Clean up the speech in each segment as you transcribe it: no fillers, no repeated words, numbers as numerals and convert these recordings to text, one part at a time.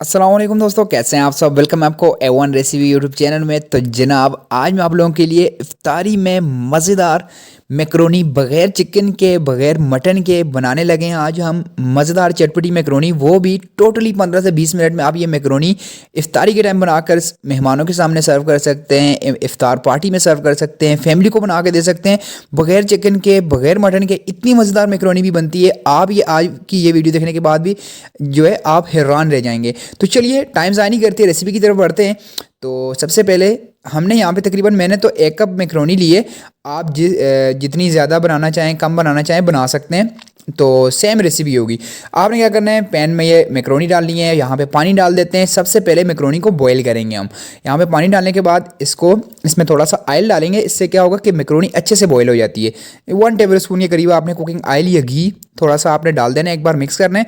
अस्सलाम वालेकुम दोस्तों, कैसे हैं आप सब। वेलकम है आपको A1 रेसिपी यूट्यूब चैनल में। तो जनाब, आज मैं आप लोगों के लिए इफ्तारी में मज़ेदार मैक्रोनी बग़ैर चिकन के बग़ैर मटन के बनाने लगे हैं। आज हम मज़ेदार चटपटी मैक्रोनी, वो भी टोटली 15 से 20 मिनट में आप ये मैक्रोनी इफ्तारी के टाइम बनाकर मेहमानों के सामने सर्व कर सकते हैं, इफ्तार पार्टी में सर्व कर सकते हैं, फैमिली को बना के दे सकते हैं बग़ैर चिकन के बग़ैर मटन के। इतनी मज़ेदार मैक्रोनी भी बनती है। आप ये आज की ये वीडियो देखने के बाद भी जो है आप हैरान रह जाएंगे। तो चलिए टाइम ज़ाया नहीं करते, रेसिपी की तरफ बढ़ते हैं। तो सबसे पहले हमने यहाँ पे तकरीबन मैंने तो 1 कप मैक्रोनी लिए। आप जितनी ज़्यादा बनाना चाहें, कम बनाना चाहें, बना सकते हैं। तो सेम रेसिपी होगी। आपने क्या करना है, पैन में ये मैक्रोनी डालनी है। यहाँ पे पानी डाल देते हैं। सबसे पहले मैक्रोनी को बॉईल करेंगे हम। यहाँ पे पानी डालने के बाद इसमें थोड़ा सा ऑयल डालेंगे। इससे क्या होगा कि मैक्रोनी अच्छे से बॉईल हो जाती है। 1 टेबल स्पून के करीब आपने कुकिंग ऑयल या घी थोड़ा सा आपने डाल देना है, एक बार मिक्स करना है।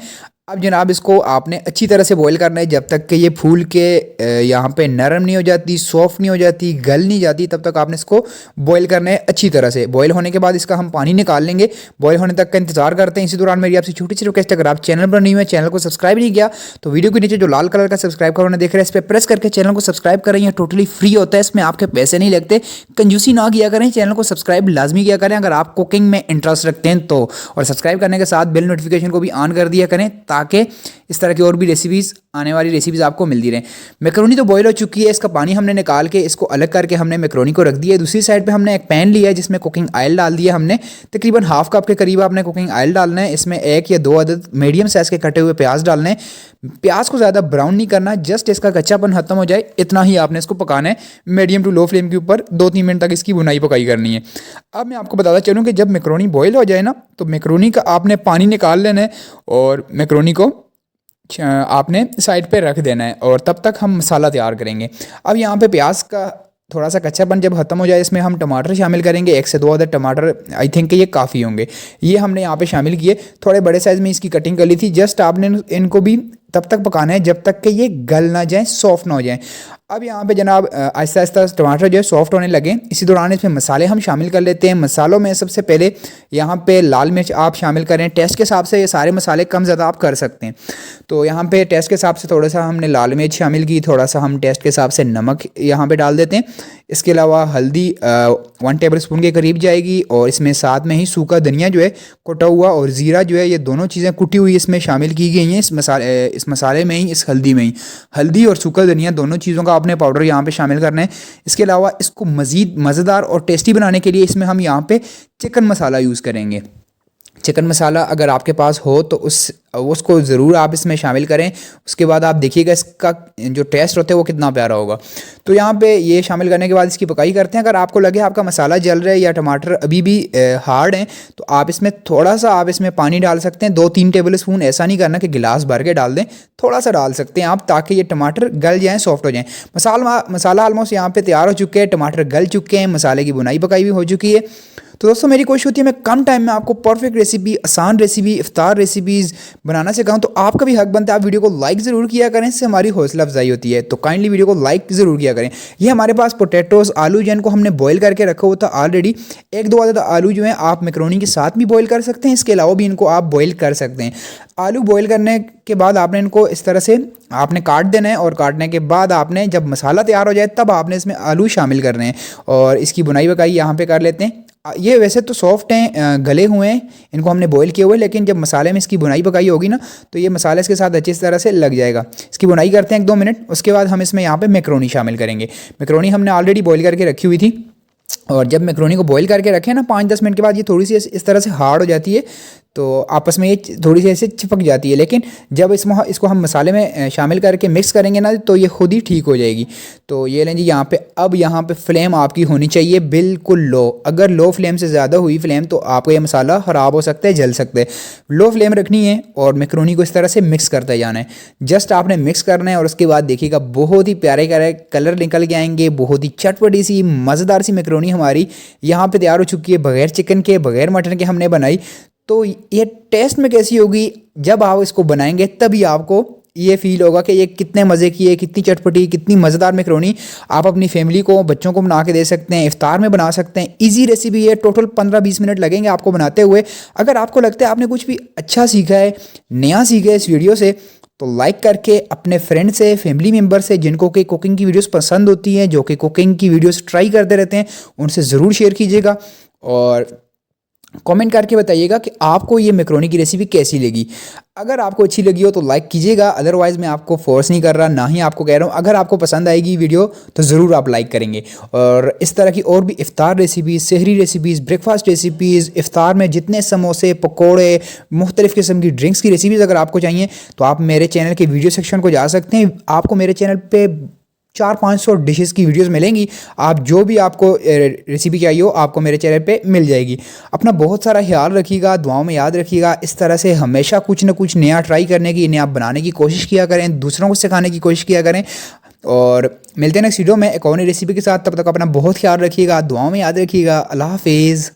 अब जनाब इसको आपने अच्छी तरह से बॉईल करना है जब तक कि ये फूल के यहाँ पे नरम नहीं हो जाती, सॉफ्ट नहीं हो जाती, गल नहीं जाती, तब तक आपने इसको बॉईल करना है अच्छी तरह से। बॉईल होने के बाद इसका हम पानी निकाल लेंगे। बॉईल होने तक का इंतजार करते हैं। इसी दौरान मेरी आपसे छोटी सी रिक्वेस्ट है, अगर आप चैनल पर नहीं हुए, चैनल को सब्सक्राइब नहीं किया तो वीडियो के नीचे जो लाल कलर का सब्सक्राइब का बटन देख रहे हैं, इस पर प्रेस करके चैनल को सब्सक्राइब करें। यह टोटली फ्री होता है, इसमें आपके पैसे नहीं लगते। कंजूसी ना किया करें, चैनल को सब्सक्राइब लाजमी किया करें अगर आप कुकिंग में इंटरेस्ट रखते हैं तो। और सब्सक्राइब करने के साथ बेल नोटिफिकेशन को भी ऑन कर दिया करें ताकि इस तरह की और भी रेसिपीज़, आने वाली रेसिपीज़ आपको मिलती रहें। मैक्रोनी तो बॉईल हो चुकी है। इसका पानी हमने निकाल के इसको अलग करके हमने मैक्रोनी को रख दिया है। दूसरी साइड पे हमने एक पैन लिया है जिसमें कुकिंग ऑयल डाल दिया हमने। तकरीबन ½ कप के करीब आपने कुकिंग ऑयल डालना है। इसमें 1 या 2 अदद मीडियम साइज़ के कटे हुए प्याज डालने हैं। प्याज को ज़्यादा ब्राउन नहीं करना, जस्ट इसका कच्चापन खत्म हो जाए इतना ही आपने इसको पकाना है। मीडियम टू लो फ्लेम के ऊपर 2-3 मिनट तक इसकी भुनाई पकाई करनी है। अब मैं आपको बताता चलूँ कि जब मैक्रोनी बॉयल हो जाए ना, तो मैक्रोनी का आपने पानी निकाल लेना है और मैक्रोनी को आपने साइड पे रख देना है और तब तक हम मसाला तैयार करेंगे। अब यहाँ पे प्याज का थोड़ा सा कच्चापन जब ख़त्म हो जाए, इसमें हम टमाटर शामिल करेंगे। 1 से 2 अदर टमाटर, आई थिंक ये काफ़ी होंगे। ये हमने यहाँ पे शामिल किए। थोड़े बड़े साइज़ में इसकी कटिंग कर ली थी। जस्ट आपने इनको भी तब तक पकाना है जब तक कि ये गल ना जाए, सॉफ्ट ना हो जाए। अब यहाँ पे जनाब आहिस्ता आहिस्ता टमाटर जो है सॉफ्ट होने लगे। इसी दौरान इसमें मसाले हम शामिल कर लेते हैं। मसालों में सबसे पहले यहाँ पे लाल मिर्च आप शामिल करें। टेस्ट के हिसाब से ये सारे मसाले कम ज़्यादा आप कर सकते हैं। तो यहाँ पे टेस्ट के हिसाब से थोड़ा सा हमने लाल मिर्च शामिल की, थोड़ा सा हम टेस्ट के हिसाब से नमक यहाँ पे डाल देते हैं। इसके अलावा हल्दी 1 टेबल स्पून के करीब जाएगी और इसमें साथ में ही सूखा धनिया जो है कुटा हुआ और ज़ीरा जो है, ये दोनों चीज़ें कुटी हुई इसमें शामिल की गई हैं। इस मसाले में ही, इस हल्दी में ही, हल्दी और सूखा धनिया दोनों चीज़ों का आपने पाउडर यहाँ पे शामिल करना है। इसके अलावा इसको मज़ीद मज़ेदार और टेस्टी बनाने के लिए इसमें हम यहाँ पे चिकन मसाला यूज़ करेंगे। चिकन मसाला अगर आपके पास हो तो उसको ज़रूर आप इसमें शामिल करें। उसके बाद आप देखिएगा इसका जो टेस्ट होता है वो कितना प्यारा होगा। तो यहाँ पे ये शामिल करने के बाद इसकी पकाई करते हैं। अगर आपको लगे आपका मसाला जल रहा है या टमाटर अभी भी हार्ड हैं तो आप इसमें थोड़ा सा पानी डाल सकते हैं। 2-3 टेबल स्पून, ऐसा नहीं करना कि गिलास भर के डाल दें, थोड़ा सा डाल सकते हैं आप ताकि ये टमाटर गल जाएँ, सॉफ्ट हो जाएँ। मसाला ऑलमोस्ट यहाँ पर तैयार हो चुके हैं, टमाटर गल चुके हैं, मसाले की बुनाई पकाई भी हो चुकी है। तो दोस्तों मेरी कोशिश होती है मैं कम टाइम में आपको परफेक्ट रेसिपी, आसान रेसिपी, इफ्तार रेसिपीज़ बनाना सिखाऊं। तो आपका भी हक बनता है आप वीडियो को लाइक ज़रूर किया करें, इससे हमारी हौसला अफजाई होती है। तो काइंडली वीडियो को लाइक ज़रूर किया करें। ये हमारे पास पोटैटोज़, आलू जिनको हमने बॉईल करके रखा हुआ था ऑलरेडी। 1-2 अदद आलू जो हैं आप मैक्रोनी के साथ भी बॉईल कर सकते हैं। इसके अलावा भी इनको आप बॉईल कर सकते हैं। आलू बॉईल करने के बाद आपने इनको इस तरह से आपने काट देना है और काटने के बाद आपने जब मसाला तैयार हो जाए तब आपने इसमें आलू शामिल करने हैं और इसकी बुनाई वकाई यहाँ पे कर लेते हैं। ये वैसे तो सॉफ्ट हैं, गले हुए हैं, इनको हमने बॉईल किए हुए, लेकिन जब मसाले में इसकी बुनाई पकाई होगी ना तो ये मसाले इसके साथ अच्छी तरह से लग जाएगा। इसकी बुनाई करते हैं 1-2 मिनट। उसके बाद हम इसमें यहाँ पे मैक्रोनी शामिल करेंगे। मैक्रोनी हमने ऑलरेडी बॉईल करके रखी हुई थी और जब मैक्रोनी को बॉईल करके रखें ना 5-10 मिनट के बाद ये थोड़ी सी इस तरह से हार्ड हो जाती है, तो आपस में ये थोड़ी सी ऐसे चिपक जाती है। लेकिन जब इसको हम मसाले में शामिल करके मिक्स करेंगे ना तो ये खुद ही ठीक हो जाएगी। तो ये लें जी यहाँ पे। अब यहाँ पे फ्लेम आपकी होनी चाहिए बिल्कुल लो। अगर लो फ्लेम से ज़्यादा हुई फ्लेम तो आपको ये मसाला ख़राब हो सकता है, जल सकता है। लो फ्लेम रखनी है और मैक्रोनी को इस तरह से मिक्स करते जाना है। जस्ट आपने मिक्स करना है और उसके बाद देखिएगा बहुत ही प्यारे प्यारे कलर निकल के आएंगे। बहुत ही चटपटी सी मज़ेदार सी मैक्रोनी हमारी यहाँ पर तैयार हो चुकी है। बग़ैर चिकन के, बग़ैर मटन के हमने बनाई। तो ये टेस्ट में कैसी होगी, जब आप इसको बनाएंगे तभी आपको ये फील होगा कि ये कितने मज़े की है, कितनी चटपटी, कितनी मज़ेदार मैक्रोनी। आप अपनी फैमिली को, बच्चों को बना के दे सकते हैं, इफ्तार में बना सकते हैं। इजी रेसिपी है, टोटल 15-20 मिनट लगेंगे आपको बनाते हुए। अगर आपको लगता है आपने कुछ भी अच्छा सीखा है, नया सीखा है इस वीडियो से, तो लाइक करके अपने फ्रेंड से, फैमिली मेम्बर से जिनको कि कुकिंग की वीडियोस पसंद होती हैं, जो कि कुकिंग की वीडियोस ट्राई करते रहते हैं, उनसे ज़रूर शेयर कीजिएगा और कमेंट करके बताइएगा कि आपको ये मैक्रोनी की रेसिपी कैसी लगी। अगर आपको अच्छी लगी हो तो लाइक कीजिएगा, अदरवाइज़ मैं आपको फोर्स नहीं कर रहा, ना ही आपको कह रहा हूँ। अगर आपको पसंद आएगी वीडियो तो ज़रूर आप लाइक करेंगे। और इस तरह की और भी इफ्तार रेसिपीज़, सहरी रेसिपीज़, ब्रेकफास्ट रेसिपीज़, इफ्तार में जितने समोसे, पकौड़े, मुख्तलिफ़ किस्म की ड्रिंक्स की रेसिपीज़ अगर आपको चाहिए तो आप मेरे चैनल के वीडियो सेक्शन को जा सकते हैं। आपको मेरे चैनल पर 400-500 डिशेस की वीडियोस मिलेंगी। आप जो भी आपको रेसिपी चाहिए हो आपको मेरे चैनल पे मिल जाएगी। अपना बहुत सारा ख्याल रखिएगा, दुआओं में याद रखिएगा। इस तरह से हमेशा कुछ ना कुछ नया ट्राई करने की, नया बनाने की कोशिश किया करें, दूसरों को सिखाने की कोशिश किया करें। और मिलते हैं नेक्स्ट वीडियो में एक और नई रेसिपी के साथ। तब तक अपना बहुत ख्याल रखिएगा, दुआओं में याद रखिएगा। अल्लाह हाफिज़।